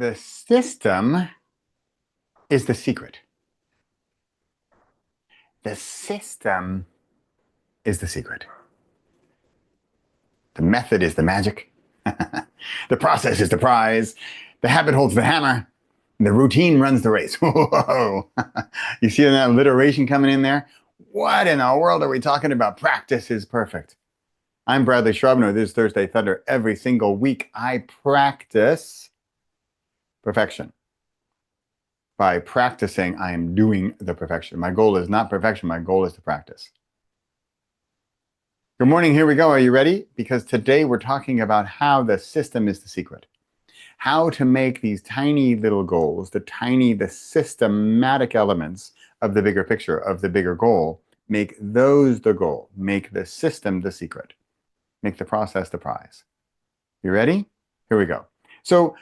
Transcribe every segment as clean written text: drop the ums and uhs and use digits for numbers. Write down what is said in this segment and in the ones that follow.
The system is the secret. The system is the secret. The method is the magic. The process is the prize. The habit holds the hammer. The routine runs the race. Whoa. You see that alliteration coming in there? What in the world are we talking about? Practice is perfect. I'm Bradley Charbonneau. This is Thursday Thunder. Every single week, I practice perfection. By practicing, I am doing the perfection. My goal is not perfection. My goal is to practice. Good morning. Here we go. Are you ready? Because today we're talking about how the system is the secret. How to make these tiny little goals, the systematic elements of the bigger picture, of the bigger goal, make those the goal. Make the system the secret. Make the process the prize. You ready? Here we go. So,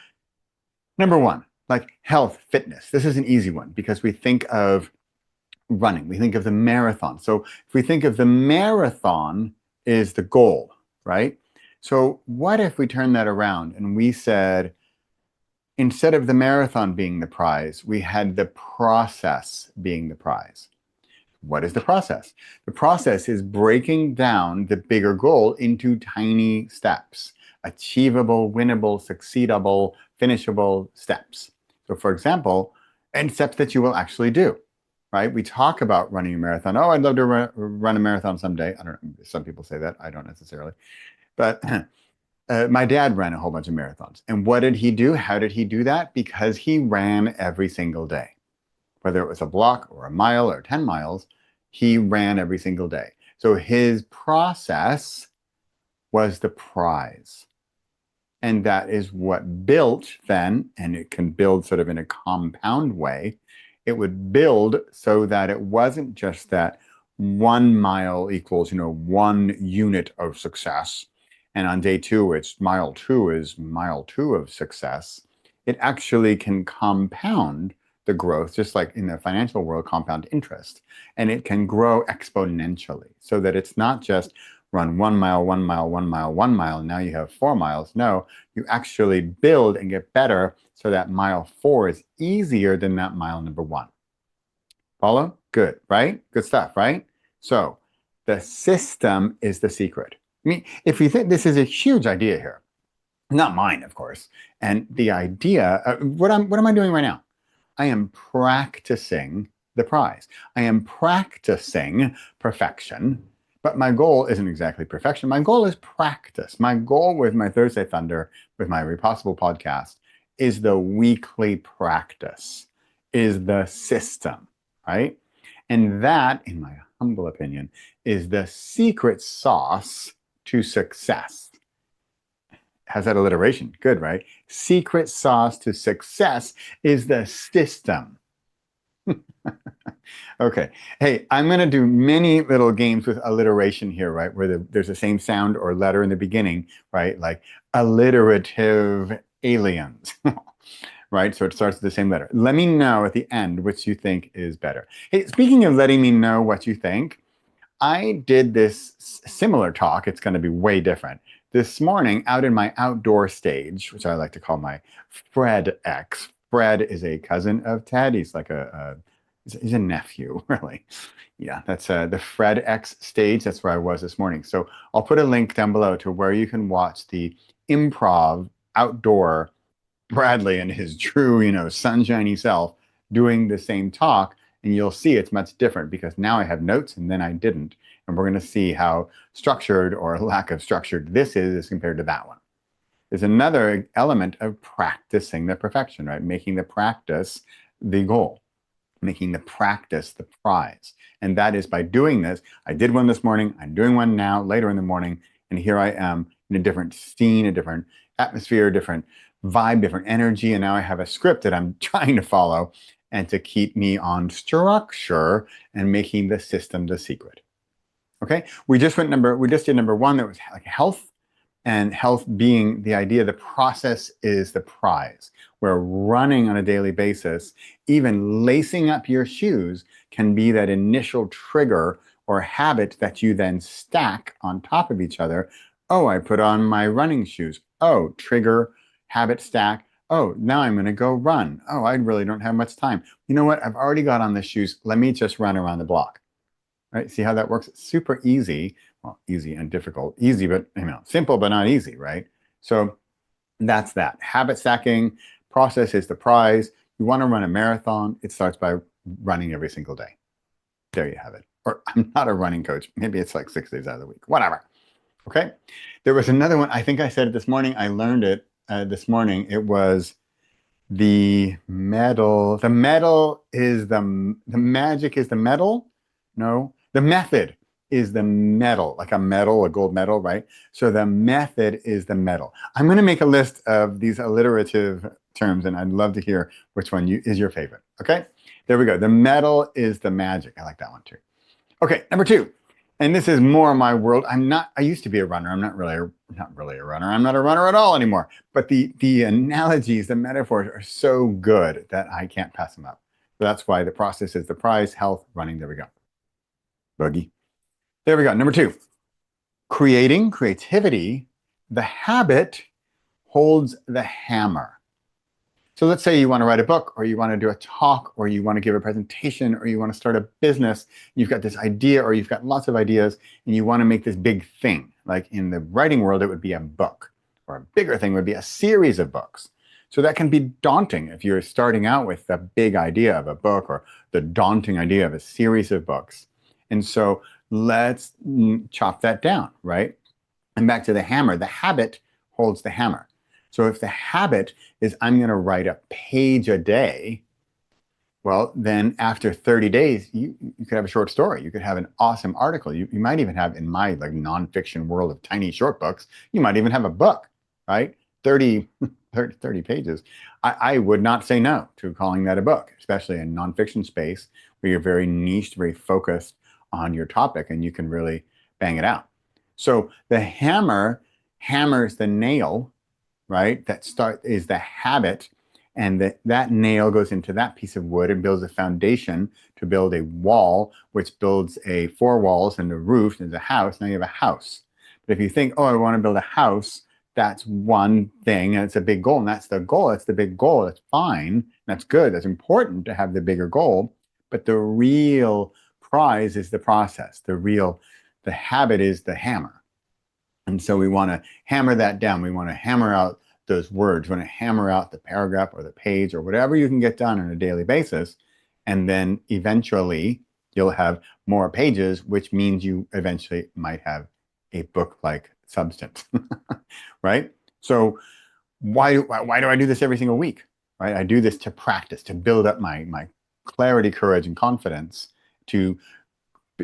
number one, like health, fitness. This is an easy one because we think of running. We think of the marathon. So if we think of the marathon is the goal, right? So what if we turn that around and we said, instead of the marathon being the prize, we had the process being the prize? What is the process? The process is breaking down the bigger goal into tiny steps, achievable, winnable, succeedable, finishable steps. So for example, and steps that you will actually do, right? We talk about running a marathon. Oh, I'd love to run a marathon someday. I don't know. Some people say that. I don't necessarily. But my dad ran a whole bunch of marathons. And what did he do? How did he do that? Because he ran every single day. Whether it was a block or a mile or 10 miles, he ran every single day. So his process was the prize. And that is what built then, and it can build sort of in a compound way. It would build so that it wasn't just that 1 mile equals, 1 unit of success. And on day 2, it's mile 2 is mile 2 of success. It actually can compound the growth, just like in the financial world, compound interest. And it can grow exponentially so that it's not just run 1 mile, 1 mile, 1 mile, 1 mile, and now you have 4 miles. No, you actually build and get better so that mile 4 is easier than that mile number 1. Follow? Good, right? Good stuff, right? So the system is the secret. I mean, if you think this is a huge idea here, not mine, of course. And the idea, what am I doing right now? I am practicing the prize. I am practicing perfection. But my goal isn't exactly perfection. My goal is practice. My goal with my Thursday Thunder, with my Repossible podcast, is the weekly practice, is the system, right? And that, in my humble opinion, is the secret sauce to success. How's that alliteration? Good, right? Secret sauce to success is the system. Okay. Hey, I'm going to do many little games with alliteration here, right? Where there's the same sound or letter in the beginning, right? Like alliterative aliens, right? So it starts with the same letter. Let me know at the end which you think is better. Hey, speaking of letting me know what you think, I did this similar talk. It's going to be way different. This morning out in my outdoor stage, which I like to call my Fred X. Fred is a cousin of Ted. He's like he's a nephew, really. Yeah, that's the Fred X stage. That's where I was this morning. So I'll put a link down below to where you can watch the improv outdoor Bradley and his true, sunshiny self doing the same talk. And you'll see it's much different because now I have notes and then I didn't. And we're going to see how structured or lack of structured this is as compared to that one. There's another element of practicing the perfection, right? Making the practice the goal, making the practice the prize. And that is by doing this. I did one this morning. I'm doing one now, later in the morning. And here I am in a different scene, a different atmosphere, different vibe, different energy. And now I have a script that I'm trying to follow and to keep me on structure and making the system the secret. Okay, we just did number 1 that was like health, and health being the idea the process is the prize. Where running on a daily basis, even lacing up your shoes, can be that initial trigger or habit that you then stack on top of each other. Oh, I put on my running shoes. Oh, trigger, habit stack. Oh, now I'm going to go run. Oh, I really don't have much time. You know what? I've already got on the shoes. Let me just run around the block. Right? See how that works? It's super easy. Well, easy and difficult. Easy, but simple, but not easy, right? So that's that. Habit stacking process is the prize. You want to run a marathon, it starts by running every single day. There you have it. Or I'm not a running coach. Maybe it's like 6 days out of the week. Whatever. Okay. There was another one. I think I said it this morning. I learned it this morning. It was the medal. The medal is the magic is the medal. No, the method is the medal, like a medal, a gold medal, right? So the method is the medal. I'm going to make a list of these alliterative terms, and I'd love to hear which one is your favorite. Okay, there we go. The medal is the magic. I like that one too. Okay, number two, and this is more my world. I used to be a runner. I'm not really a runner. I'm not a runner at all anymore. But the analogies, the metaphors are so good that I can't pass them up. So that's why the process is the prize, health, running. There we go. Boogie. There we go. Number two, creativity, the habit holds the hammer. So let's say you want to write a book, or you want to do a talk, or you want to give a presentation, or you want to start a business. You've got this idea, or you've got lots of ideas, and you want to make this big thing. Like in the writing world, it would be a book, or a bigger thing would be a series of books. So that can be daunting if you're starting out with the big idea of a book or the daunting idea of a series of books. And so let's chop that down, right? And back to the hammer. The habit holds the hammer. So if the habit is I'm going to write a page a day, well, then after 30 days, you could have a short story. You could have an awesome article. You might even have, in my like nonfiction world of tiny short books, you might even have a book, right? 30 pages. I would not say no to calling that a book, especially in nonfiction space where you're very niched, very focused on your topic, and you can really bang it out. So the hammer hammers the nail, right? That is the habit, and that nail goes into that piece of wood and builds a foundation to build a wall, which builds four walls and a roof and a house. Now you have a house. But if you think, oh, I want to build a house, that's one thing, and it's a big goal, and that's the goal. That's the big goal. That's fine. That's good. That's important to have the bigger goal. But the real prize is the process. The habit is the hammer. And so we want to hammer that down. We want to hammer out those words. We want to hammer out the paragraph or the page or whatever you can get done on a daily basis. And then eventually you'll have more pages, which means you eventually might have a book-like substance, right? So why do I do this every single week, right? I do this to practice, to build up my clarity, courage, and confidence to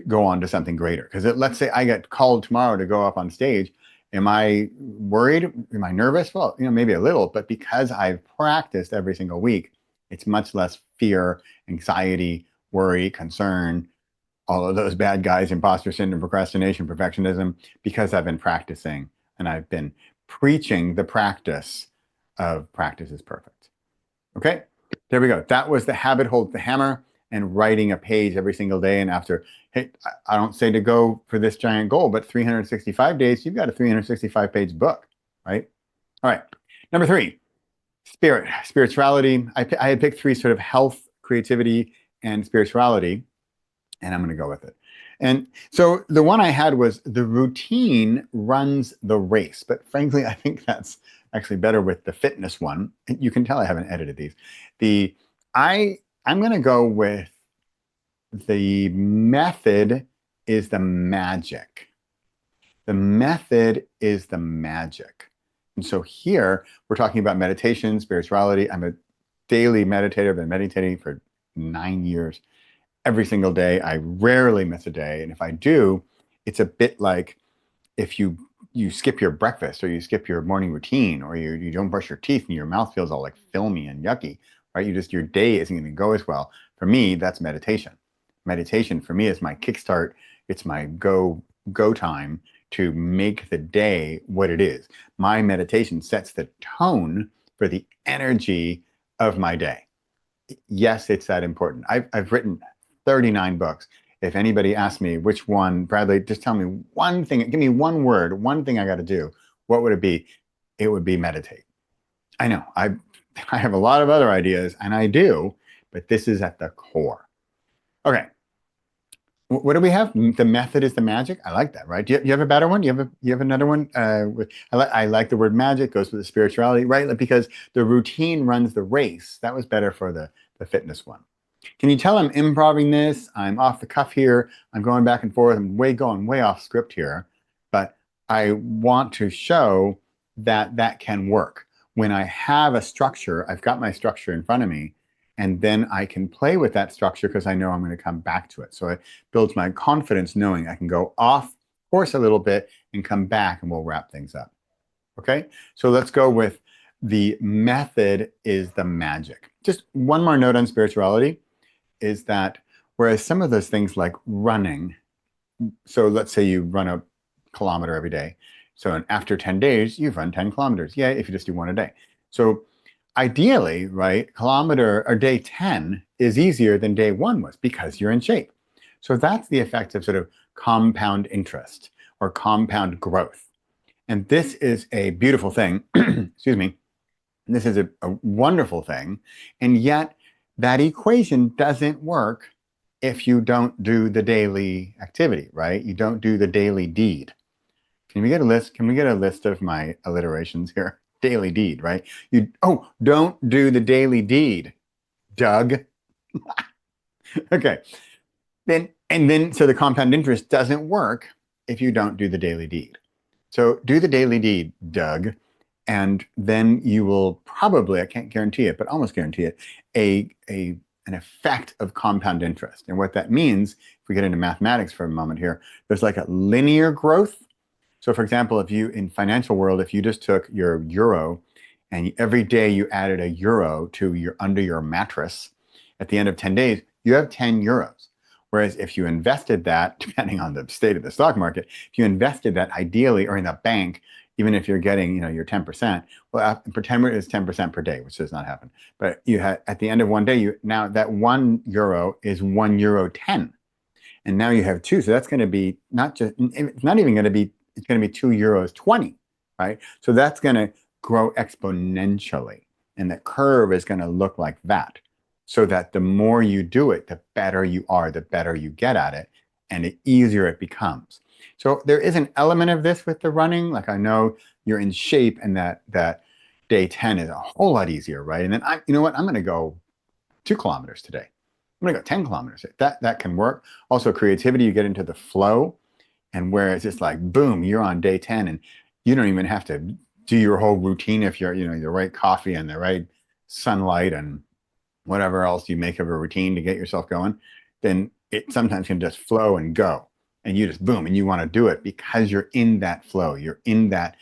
go on to something greater. Because let's say I get called tomorrow to go up on stage. Am I worried? Am I nervous? Well, maybe a little, but because I've practiced every single week, it's much less fear, anxiety, worry, concern, all of those bad guys, imposter syndrome, procrastination, perfectionism, because I've been practicing and I've been preaching the practice of practice is perfect. Okay, there we go. That was the habit holds the hammer, and writing a page every single day. And after, hey, I don't say to go for this giant goal, but 365 days, you've got a 365-page book, right? All right. Number three, spirituality. I had picked three: sort of health, creativity, and spirituality, and I'm going to go with it. And so the one I had was the routine runs the race. But frankly, I think that's actually better with the fitness one. You can tell I haven't edited these. I'm going to go with the method is the magic. The method is the magic. And so here we're talking about meditation, spirituality. I'm a daily meditator. I've been meditating for 9 years. Every single day. I rarely miss a day. And if I do, it's a bit like if you skip your breakfast, or you skip your morning routine, or you don't brush your teeth and your mouth feels all like filmy and yucky, right? Your day isn't going to go as well. For me, that's meditation. Meditation for me is my kickstart. It's my go time to make the day what it is. My meditation sets the tone for the energy of my day. Yes, it's that important. I've written 39 books. If anybody asks me which one, Bradley, just tell me one thing, give me one word, one thing I got to do. What would it be? It would be meditate. I know, I have a lot of other ideas, and I do, but this is at the core. Okay. What do we have? The method is the magic. I like that, right? You have a better one? You have another one? I like the word magic, goes with the spirituality, right? Like, because the routine runs the race. That was better for the fitness one. Can you tell I'm improving this? I'm off the cuff here. I'm going back and forth. I'm going way off script here. But I want to show that that can work. When I have a structure, I've got my structure in front of me, and then I can play with that structure because I know I'm going to come back to it. So it builds my confidence knowing I can go off course a little bit and come back, and we'll wrap things up. Okay, so let's go with the method is the magic. Just one more note on spirituality is that whereas some of those things like running, so let's say you run a kilometer every day. So after 10 days, you've run 10 kilometers. Yeah, if you just do one a day. So ideally, right, kilometer or day 10 is easier than day one was because you're in shape. So that's the effect of sort of compound interest or compound growth. And this is a beautiful thing. Excuse me. This is a wonderful thing. And yet that equation doesn't work if you don't do the daily activity, right? You don't do the daily deed. Can we get a list? Can we get a list of my alliterations here? Daily deed, right? Don't do the daily deed, Doug. Okay. So the compound interest doesn't work if you don't do the daily deed. So do the daily deed, Doug, and then you will probably, I can't guarantee it, but almost guarantee it, an effect of compound interest. And what that means, if we get into mathematics for a moment here, there's like a linear growth. So for example, if you, in financial world, if you just took your euro and every day you added a euro to under your mattress, at the end of 10 days, you have 10 euros. Whereas if you invested that, depending on the state of the stock market, if you invested that ideally or in a bank, even if you're getting, your 10%, well, pretend it's 10% per day, which does not happen. But you had at the end of one day, now that 1 euro is 1 euro 10. And now you have two. So that's going to be it's not even going to be, it's going to be 2 euros 20, right? So that's going to grow exponentially. And the curve is going to look like that. So that the more you do it, the better you are, the better you get at it, and the easier it becomes. So there is an element of this with the running. Like I know you're in shape and that day 10 is a whole lot easier, right? And then you know what? I'm going to go 2 kilometers today. I'm going to go 10 kilometers. That can work. Also creativity, you get into the flow, and where it's just like, boom, you're on day 10 and you don't even have to do your whole routine if you're, the right coffee and the right sunlight and whatever else you make of a routine to get yourself going, then it sometimes can just flow and go. And you just boom, and you want to do it because you're in that flow. You're in that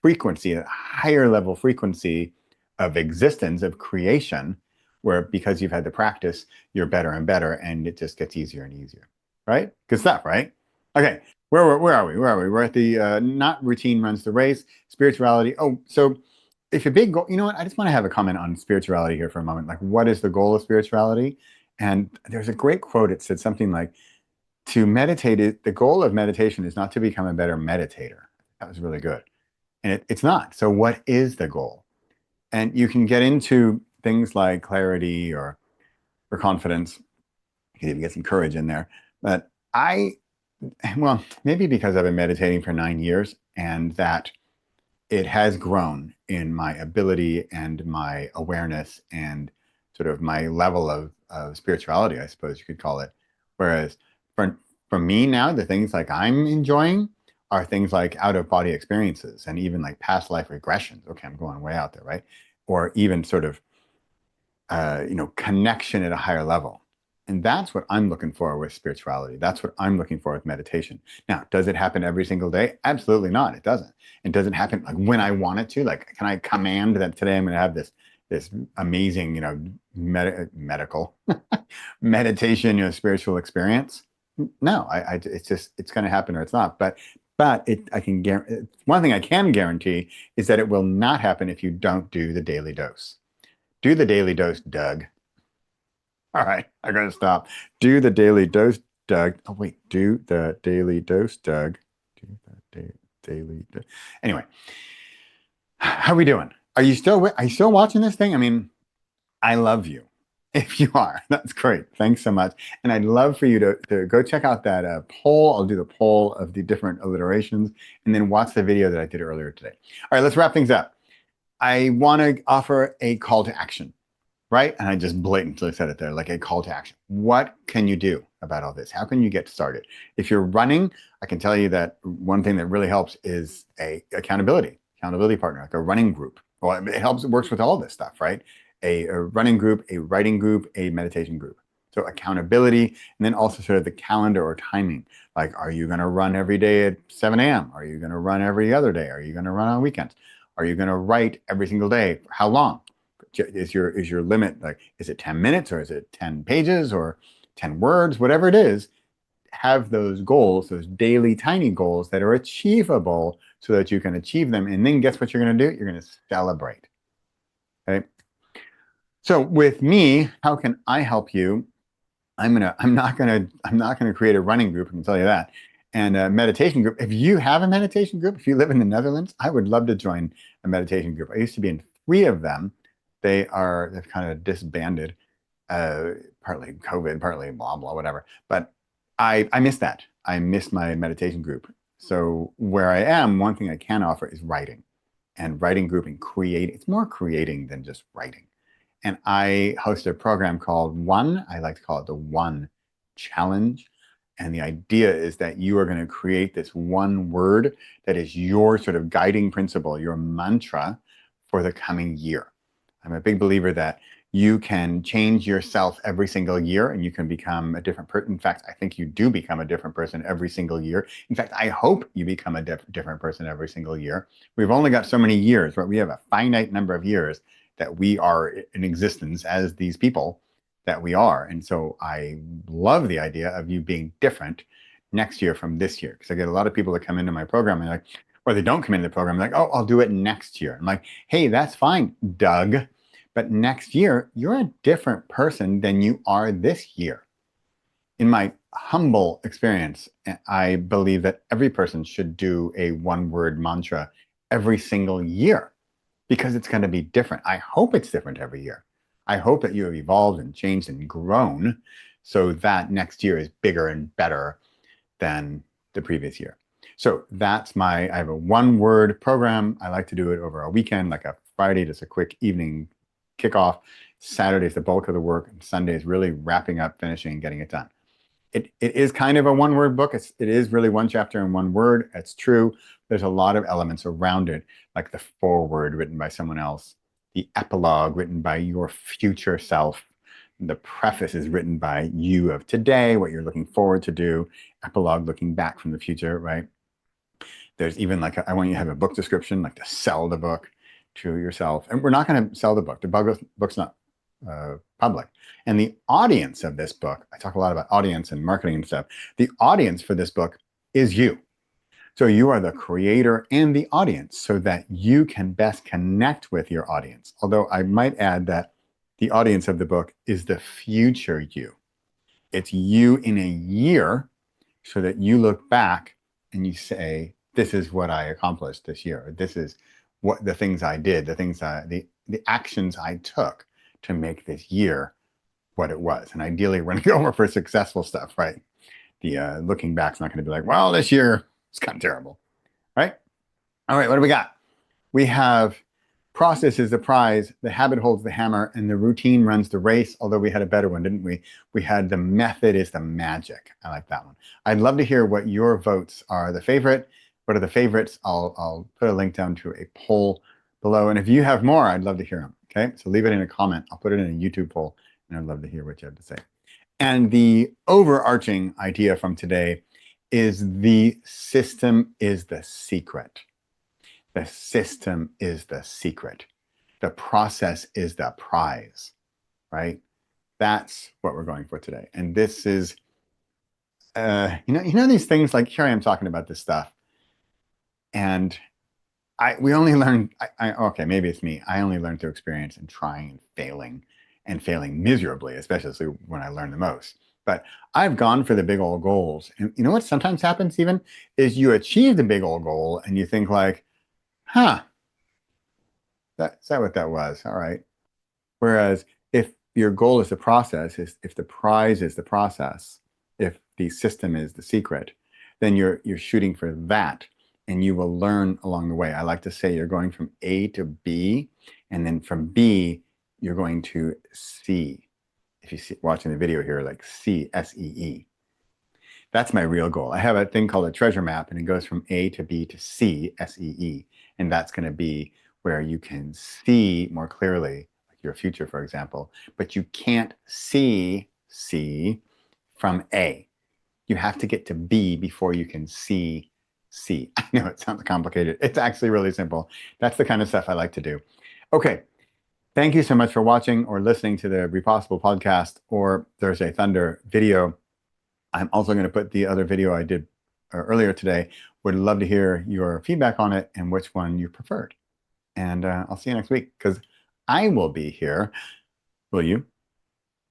frequency, a higher level frequency of existence, of creation, where because you've had the practice, you're better and better, and it just gets easier and easier. Right? Good stuff, right? Okay. Where are we? Where are we? We're at the not routine runs the race, spirituality. Oh, so if a big goal, you know what? I just want to have a comment on spirituality here for a moment. Like, what is the goal of spirituality? And there's a great quote. It said something like, to meditate, the goal of meditation is not to become a better meditator. That was really good. And it's not. So what is the goal? And you can get into things like clarity or confidence. You can even get some courage in there. But well, maybe because I've been meditating for 9 years and that it has grown in my ability and my awareness and sort of my level of spirituality, I suppose you could call it. Whereas for me now, the things like I'm enjoying are things like out of body experiences and even like past life regressions. Okay, I'm going way out there, right? Or even sort of, connection at a higher level. And that's what I'm looking for with spirituality. That's what I'm looking for with meditation. Now, does it happen every single day? Absolutely not. It doesn't. It doesn't happen like when I want it to. Like, can I command that today I'm going to have this amazing, medical meditation, spiritual experience? No, it's going to happen or it's not. But I can guarantee one thing I can guarantee is that it will not happen if you don't do the daily dose. Do the daily dose, Doug. All right, I gotta stop. Do the daily dose, Doug. Oh wait, do the daily dose, Doug. Do the daily dose. Anyway, how are we doing? are you still watching this thing? I mean, I love you. If you are, that's great. Thanks so much. And I'd love for you to go check out that poll. I'll do the poll of the different alliterations and then watch the video that I did earlier today. All right, let's wrap things up. I want to offer a call to action, right? And I just blatantly said it there, like a call to action. What can you do about all this? How can you get started? If you're running, I can tell you that one thing that really helps is a accountability partner, like a running group. Well, it helps, it works with all this stuff, right? A running group, a writing group, a meditation group. So accountability, and then also sort of the calendar or timing. Like, are you going to run every day at 7 a.m.? Are you going to run every other day? Are you going to run on weekends? Are you going to write every single day? How long? Is your limit, like, is it 10 minutes or is it 10 pages or 10 words? Whatever it is, have those goals, those daily tiny goals that are achievable so that you can achieve them. And then guess what you're going to do? You're going to celebrate. Okay. So with me, how can I help you? I'm not gonna create a running group. I can tell you that. And a meditation group. If you have a meditation group, if you live in the Netherlands, I would love to join a meditation group. I used to be in 3 of them. They've kind of disbanded, partly COVID, partly blah blah whatever. But I miss that. I miss my meditation group. So where I am, one thing I can offer is writing, and writing group and creating. It's more creating than just writing. And I host a program called One. I like to call it the One Challenge. And the idea is that you are going to create this one word that is your sort of guiding principle, your mantra for the coming year. I'm a big believer that you can change yourself every single year and you can become a different person. In fact, I think you do become a different person every single year. In fact, I hope you become a different person every single year. We've only got so many years, but we have a finite number of years that we are in existence as these people that we are. And so I love the idea of you being different next year from this year. Because I get a lot of people that come into my program and like, or they don't come into the program, like, oh, I'll do it next year. I'm like, hey, that's fine, Doug. But next year, you're a different person than you are this year. In my humble experience, I believe that every person should do a one-word mantra every single year because it's going to be different. I hope it's different every year. I hope that you have evolved and changed and grown so that next year is bigger and better than the previous year. So I have a one-word program. I like to do it over a weekend, like a Friday, just a quick evening kickoff. Saturday is the bulk of the work, and Sunday is really wrapping up, finishing, and getting it done. It is kind of a one-word book. It is really one chapter and one word. It's true. There's a lot of elements around it, like the foreword written by someone else, the epilogue written by your future self. The preface is written by you of today, what you're looking forward to do. Epilogue looking back from the future, right? There's even like, I want you to have a book description, like to sell the book to yourself. And we're not going to sell the book. The book's not public. And the audience of this book, I talk a lot about audience and marketing and stuff. The audience for this book is you. So you are the creator and the audience so that you can best connect with your audience. Although I might add that the audience of the book is the future you. It's you in a year so that you look back and you say, this is what I accomplished this year. This is what the things I did, the actions I took to make this year what it was. And ideally, we're going to go over for successful stuff, right? The looking back's not going to be like, well, this year it's kind of terrible, right? All right, what do we got? We have process is the prize, the habit holds the hammer, and the routine runs the race. Although we had a better one, didn't we? We had the method is the magic. I like that one. I'd love to hear what your votes are. The favorite, what are the favorites? I'll put a link down to a poll below. And if you have more, I'd love to hear them. Okay, so leave it in a comment. I'll put it in a YouTube poll, and I'd love to hear what you have to say. And the overarching idea from today is the system is the secret. The system is the secret. The process is the prize, right? That's what we're going for today. And this is, you know these things, like here I am talking about this stuff, and we only learn, okay, maybe it's me. I only learn through experience and trying and failing miserably, especially when I learn the most. But I've gone for the big old goals. And you know what sometimes happens even is you achieve the big old goal and you think like, huh, Is that what that was? All right. Whereas if your goal is the process, if the prize is the process, if the system is the secret, then you're shooting for that, and you will learn along the way. I like to say you're going from A to B, and then from B you're going to C. If you see watching the video here, like C, S-E-E. That's my real goal. I have a thing called a treasure map, and it goes from A to B to C, S-E-E, and that's going to be where you can see more clearly, like your future, for example, but you can't see C from A. You have to get to B before you can see C. I know it sounds complicated. It's actually really simple. That's the kind of stuff I like to do. Okay. Thank you so much for watching or listening to the Repossible podcast or Thursday Thunder video. I'm also going to put the other video I did earlier today. Would love to hear your feedback on it and which one you preferred. And I'll see you next week because I will be here. Will you?